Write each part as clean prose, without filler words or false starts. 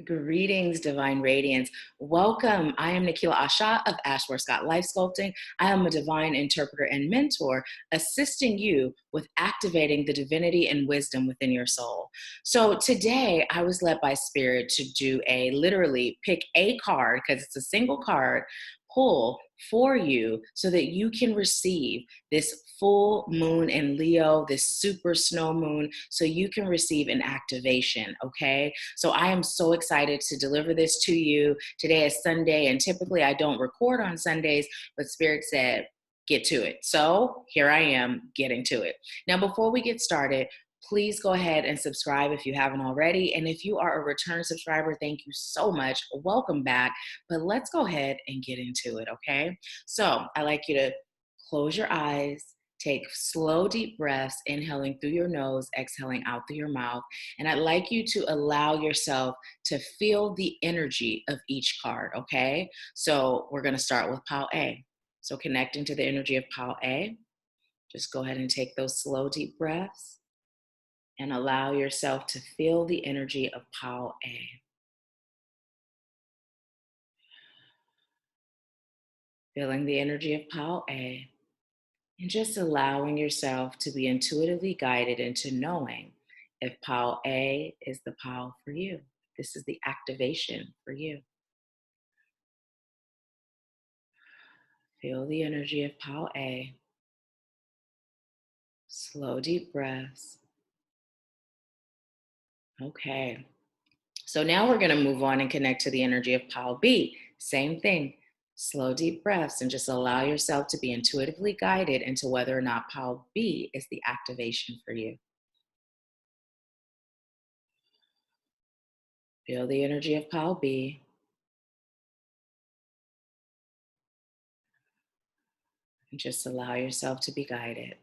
Greetings, Divine Radiance. Welcome. I am Nahkila Isha of AshworthScott Life Sculpting. I am a divine interpreter and mentor, assisting you with activating the divinity and wisdom within your soul. So today I was led by Spirit to do literally pick a card, because it's a single card, pull for you so that you can receive this full moon in Leo, this super snow moon, so you can receive an activation, okay? So I am so excited to deliver this to you. Today is Sunday, and typically I don't record on Sundays, but Spirit said, get to it. So here I am getting to it. Now, before we get started, please go ahead and subscribe if you haven't already. And if you are a return subscriber, thank you so much. Welcome back. But let's go ahead and get into it, okay? So I like you to close your eyes. Take slow, deep breaths, inhaling through your nose, exhaling out through your mouth. And I'd like you to allow yourself to feel the energy of each card, okay? So we're going to start with pile A. So connecting to the energy of pile A, just go ahead and take those slow, deep breaths and allow yourself to feel the energy of pile A. Feeling the energy of pile A. And just allowing yourself to be intuitively guided into knowing if pile A is the pile for you. This is the activation for you. Feel the energy of pile A. Slow, deep breaths. Okay. So now we're going to move on and connect to the energy of pile B. Same thing. Slow, deep breaths, and just allow yourself to be intuitively guided into whether or not pile B is the activation for you. Feel the energy of pile B. And just allow yourself to be guided.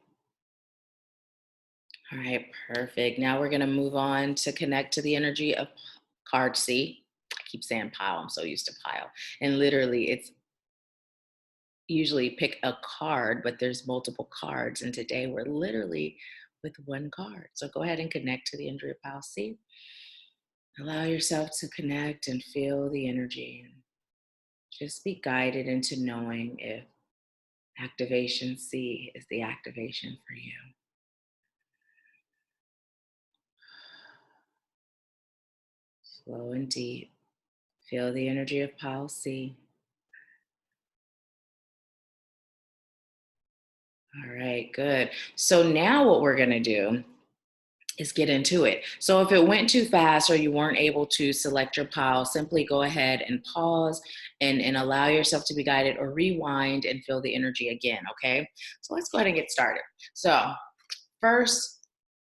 All right, perfect. Now we're going to move on to connect to the energy of card C. I keep saying pile. I'm so used to pile. And literally, it's usually pick a card, but there's multiple cards. And today we're literally with one card. So go ahead and connect to the energy of pile C. Allow yourself to connect and feel the energy. And just be guided into knowing if activation C is the activation for you. Slow and deep. Feel the energy of pile C. All right, good. So now what we're going to do is get into it. So if it went too fast or you weren't able to select your pile, simply go ahead and pause and allow yourself to be guided, or rewind and feel the energy again, okay? So let's go ahead and get started. So first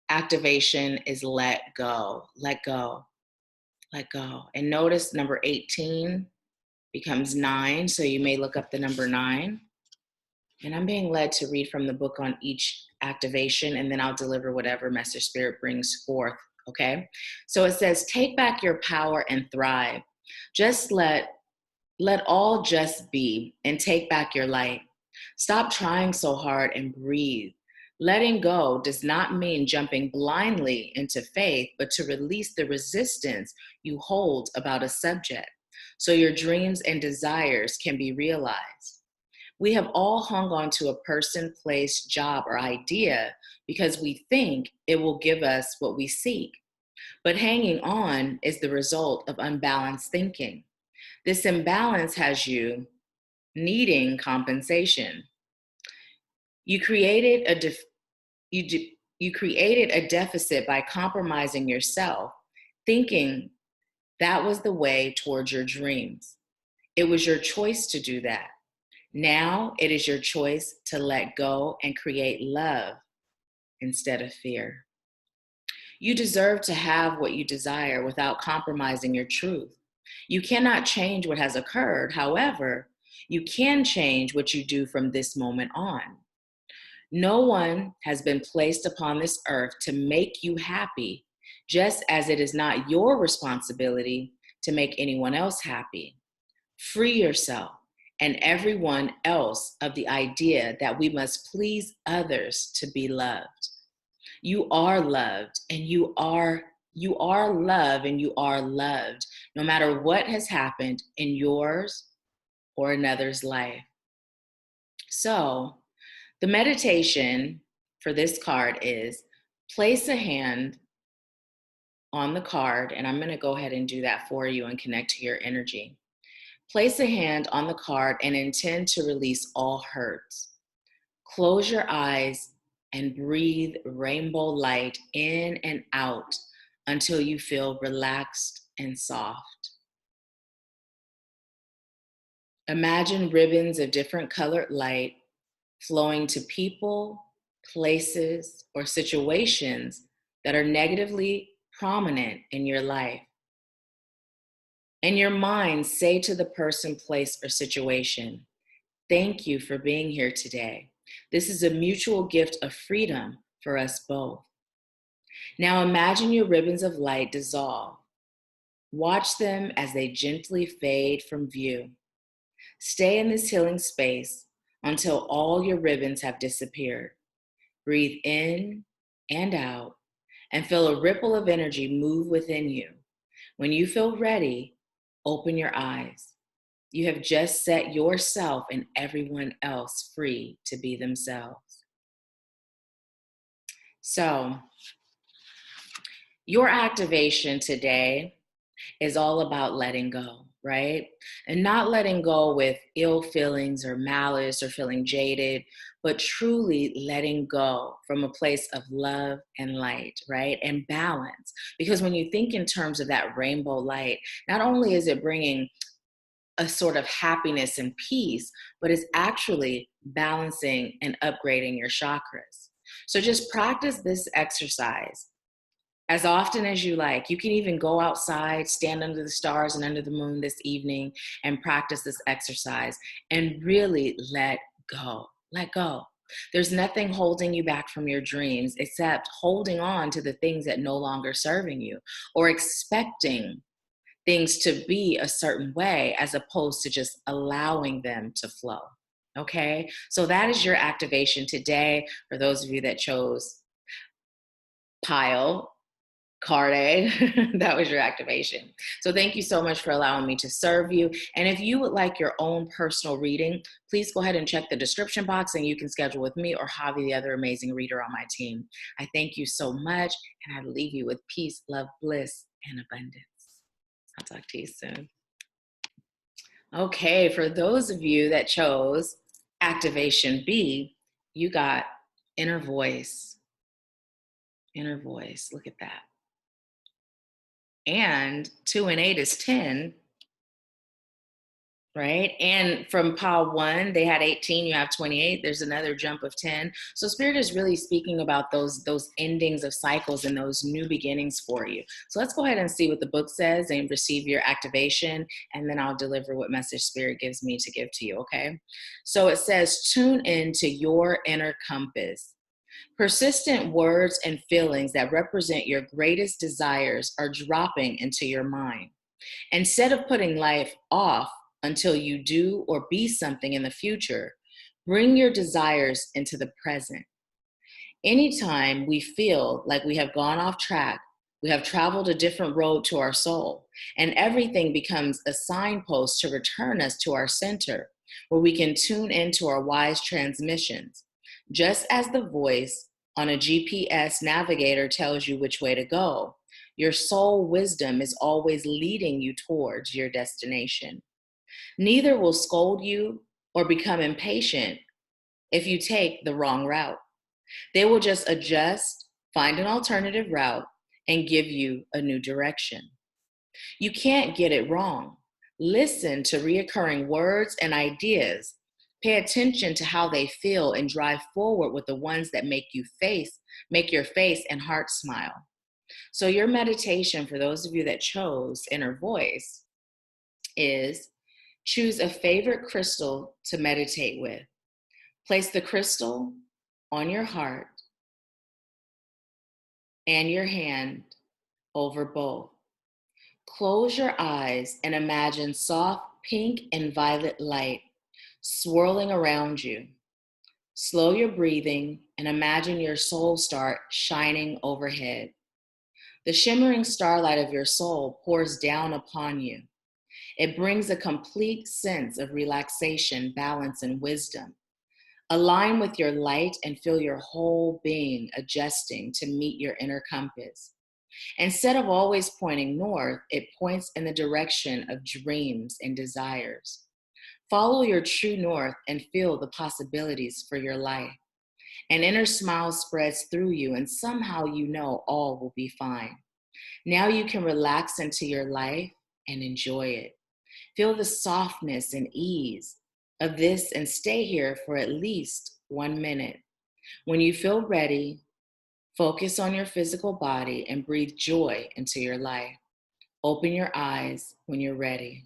activation is let go, let go, let go. And notice number 18 becomes 9, so you may look up the number 9. And I'm being led to read from the book on each activation, and then I'll deliver whatever message Spirit brings forth, okay? So it says, take back your power and thrive. Just let all just be and take back your light. Stop trying so hard and breathe. Letting go does not mean jumping blindly into faith, but to release the resistance you hold about a subject so your dreams and desires can be realized. We have all hung on to a person, place, job, or idea because we think it will give us what we seek. But hanging on is the result of unbalanced thinking. This imbalance has you needing compensation. You created you created a deficit by compromising yourself, thinking that was the way towards your dreams. It was your choice to do that. Now it is your choice to let go and create love instead of fear. You deserve to have what you desire without compromising your truth. You cannot change what has occurred. However, you can change what you do from this moment on. No one has been placed upon this earth to make you happy, just as it is not your responsibility to make anyone else happy. Free yourself and everyone else of the idea that we must please others to be loved. You are loved and you are You are love and you are loved, no matter what has happened in yours or another's life. So, the meditation for this card is place a hand on the card, and I'm going to go ahead and do that for you and connect to your energy. Place a hand on the card and intend to release all hurts. Close your eyes and breathe rainbow light in and out until you feel relaxed and soft. Imagine ribbons of different colored light flowing to people, places, or situations that are negatively prominent in your life. In your mind, say to the person, place, or situation, thank you for being here today. This is a mutual gift of freedom for us both. Now imagine your ribbons of light dissolve. Watch them as they gently fade from view. Stay in this healing space until all your ribbons have disappeared. Breathe in and out and feel a ripple of energy move within you. When you feel ready, open your eyes. You have just set yourself and everyone else free to be themselves. So, your activation today is all about letting go, right? And not letting go with ill feelings or malice or feeling jaded, but truly letting go from a place of love and light, right? And balance. Because when you think in terms of that rainbow light, not only is it bringing a sort of happiness and peace, but it's actually balancing and upgrading your chakras. So just practice this exercise as often as you like. You can even go outside, stand under the stars and under the moon this evening and practice this exercise and really let go. Let go. There's nothing holding you back from your dreams except holding on to the things that no longer serving you or expecting things to be a certain way as opposed to just allowing them to flow. Okay, so that is your activation today for those of you that chose pile card A. That was your activation. So thank you so much for allowing me to serve you. And if you would like your own personal reading, please go ahead and check the description box and you can schedule with me or Javi, the other amazing reader on my team. I thank you so much and I leave you with peace, love, bliss, and abundance. I'll talk to you soon. Okay, for those of you that chose activation B, you got inner voice. Inner voice, look at that. And 2 and 8 is 10, right? And from pile 1, they had 18, you have 28. There's another jump of 10. So Spirit is really speaking about those endings of cycles and those new beginnings for you. So let's go ahead and see what the book says and receive your activation, and then I'll deliver what message Spirit gives me to give to you, okay? So it says, tune into your inner compass. Persistent words and feelings that represent your greatest desires are dropping into your mind. Instead of putting life off until you do or be something in the future, bring your desires into the present. Anytime we feel like we have gone off track, we have traveled a different road to our soul, and everything becomes a signpost to return us to our center, where we can tune into our wise transmissions. Just as the voice on a GPS navigator tells you which way to go, your soul wisdom is always leading you towards your destination. Neither will scold you or become impatient if you take the wrong route. They will just adjust, find an alternative route, and give you a new direction. You can't get it wrong. Listen to reoccurring words and ideas. Pay attention to how they feel and drive forward with the ones that make your face and heart smile. So your meditation, for those of you that chose inner voice, is choose a favorite crystal to meditate with. Place the crystal on your heart and your hand over both. Close your eyes and imagine soft pink and violet light swirling around you. Slow your breathing and imagine your soul star shining overhead. The shimmering starlight of your soul pours down upon you. It brings a complete sense of relaxation, balance, and wisdom. Align with your light and feel your whole being adjusting to meet your inner compass. Instead of always pointing north, it points in the direction of dreams and desires. Follow your true north and feel the possibilities for your life. An inner smile spreads through you, and somehow you know all will be fine. Now you can relax into your life and enjoy it. Feel the softness and ease of this and stay here for at least 1 minute. When you feel ready, focus on your physical body and breathe joy into your life. Open your eyes when you're ready.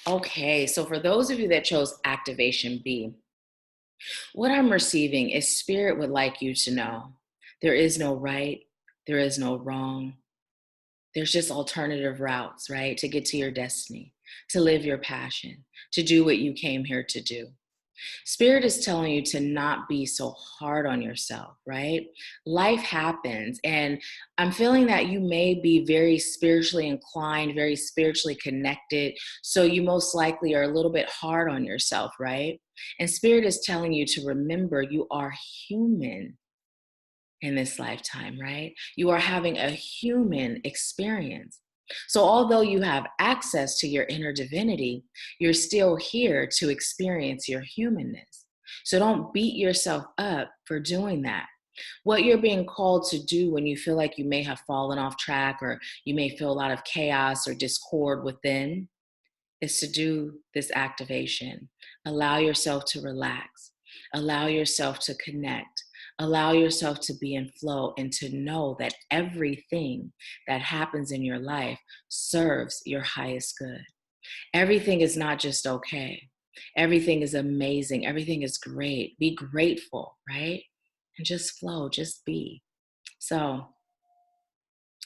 Okay, so for those of you that chose activation B, what I'm receiving is Spirit would like you to know there is no right, there is no wrong. There's just alternative routes, right? To get to your destiny, to live your passion, to do what you came here to do. Spirit is telling you to not be so hard on yourself, right? Life happens, and I'm feeling that you may be very spiritually inclined, very spiritually connected. So you most likely are a little bit hard on yourself, right? And Spirit is telling you to remember you are human in this lifetime, right? You are having a human experience. So, although you have access to your inner divinity, you're still here to experience your humanness. So, don't beat yourself up for doing that. What you're being called to do when you feel like you may have fallen off track or you may feel a lot of chaos or discord within is to do this activation. Allow yourself to relax, allow yourself to connect, allow yourself to be in flow and to know that everything that happens in your life serves your highest good. Everything is not just okay. Everything is amazing. Everything is great. Be grateful, right? And just flow, just be. So,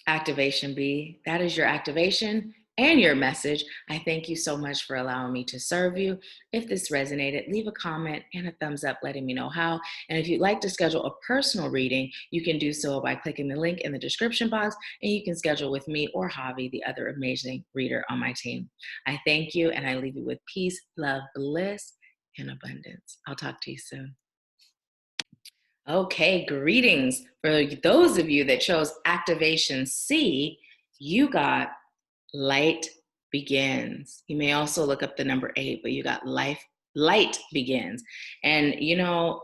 activation B, that is your activation and your message. I thank you so much for allowing me to serve you. If this resonated, leave a comment and a thumbs up letting me know how. And if you'd like to schedule a personal reading, you can do so by clicking the link in the description box, and you can schedule with me or Javi, the other amazing reader on my team. I thank you, and I leave you with peace, love, bliss, and abundance. I'll talk to you soon. Okay, greetings. For those of you that chose activation C, you got light begins. You may also look up the number 8, but you got light begins. And you know,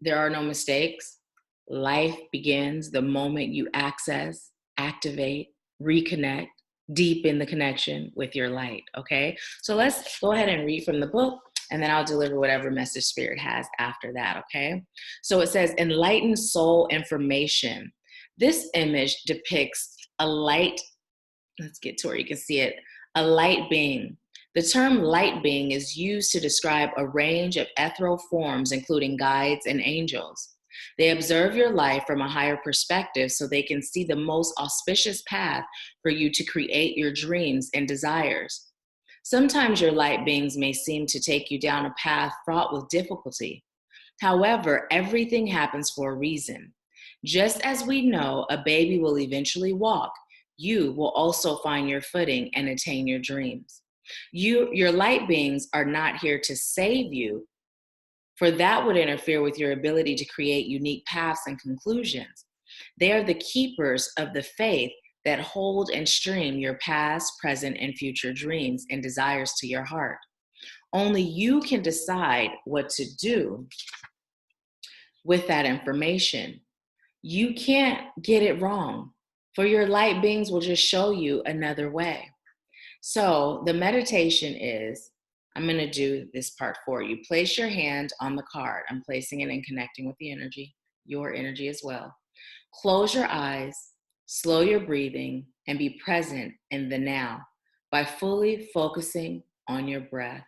there are no mistakes. Life begins the moment you access, activate, reconnect, deepen the connection with your light. Okay, so let's go ahead and read from the book, and then I'll deliver whatever message Spirit has after that. Okay, so it says, enlightened soul information. This image depicts a light. Let's get to where you can see it. A light being. The term light being is used to describe a range of ethereal forms, including guides and angels. They observe your life from a higher perspective so they can see the most auspicious path for you to create your dreams and desires. Sometimes your light beings may seem to take you down a path fraught with difficulty. However, everything happens for a reason. Just as we know a baby will eventually walk, you will also find your footing and attain your dreams. Your light beings are not here to save you, for that would interfere with your ability to create unique paths and conclusions. They are the keepers of the faith that hold and stream your past, present, and future dreams and desires to your heart. Only you can decide what to do with that information. You can't get it wrong, for your light beings will just show you another way. So the meditation is, I'm going to do this part for you. Place your hand on the card. I'm placing it and connecting with the energy, your energy as well. Close your eyes, slow your breathing, and be present in the now by fully focusing on your breath.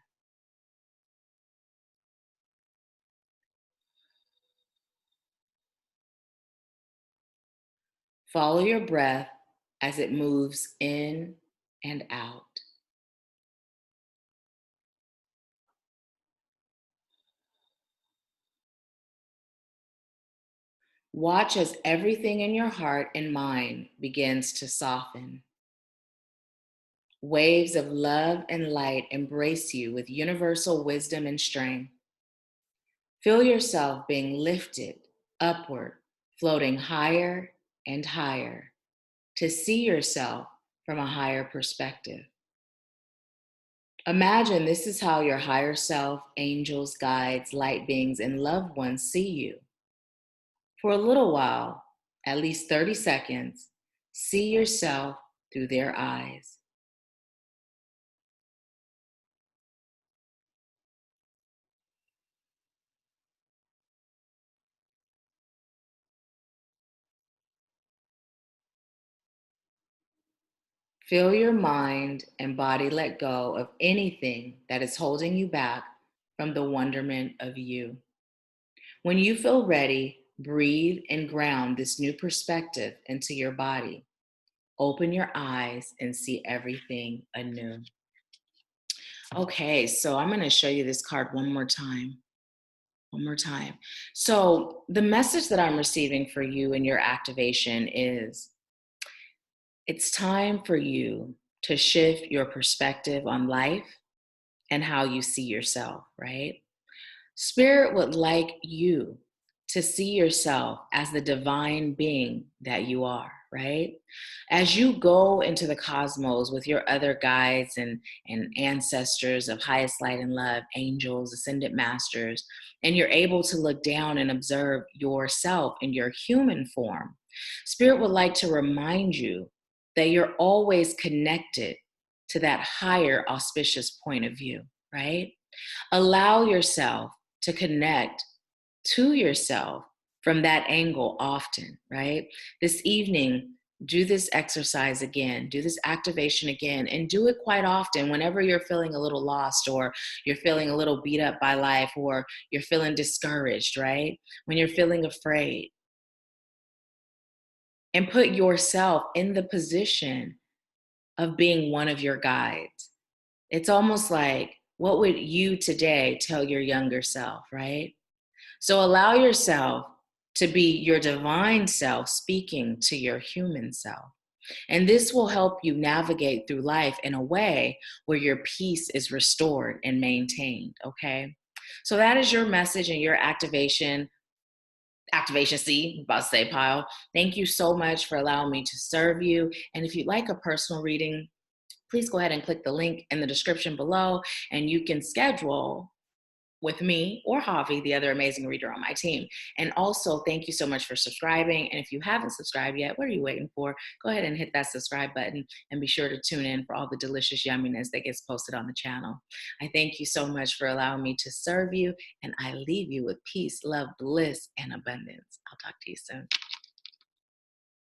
Follow your breath as it moves in and out. Watch as everything in your heart and mind begins to soften. Waves of love and light embrace you with universal wisdom and strength. Feel yourself being lifted upward, floating higher and higher to see yourself from a higher perspective. Imagine this is how your higher self, angels, guides, light beings, and loved ones see you. For a little while, at least 30 seconds, see yourself through their eyes. Feel your mind and body let go of anything that is holding you back from the wonderment of you. When you feel ready, breathe and ground this new perspective into your body. Open your eyes and see everything anew. Okay, so I'm going to show you this card one more time. One more time. So, the message that I'm receiving for you in your activation is it's time for you to shift your perspective on life and how you see yourself, right? Spirit would like you to see yourself as the divine being that you are, right? As you go into the cosmos with your other guides and ancestors of highest light and love, angels, ascended masters, and you're able to look down and observe yourself in your human form, Spirit would like to remind you that you're always connected to that higher auspicious point of view, right? Allow yourself to connect to yourself from that angle often, right? This evening, do this exercise again, do this activation again, and do it quite often whenever you're feeling a little lost or you're feeling a little beat up by life or you're feeling discouraged, right? When you're feeling afraid. And put yourself in the position of being one of your guides. It's almost like, what would you today tell your younger self, right? So allow yourself to be your divine self speaking to your human self. And this will help you navigate through life in a way where your peace is restored and maintained, okay? So that is your message and your activation. Activation C, I'm about to say, Pile. Thank you so much for allowing me to serve you. And if you'd like a personal reading, please go ahead and click the link in the description below and you can schedule with me or Javi, the other amazing reader on my team. And also, thank you so much for subscribing. And if you haven't subscribed yet, what are you waiting for? Go ahead and hit that subscribe button and be sure to tune in for all the delicious yumminess that gets posted on the channel. I thank you so much for allowing me to serve you, and I leave you with peace, love, bliss, and abundance. I'll talk to you soon.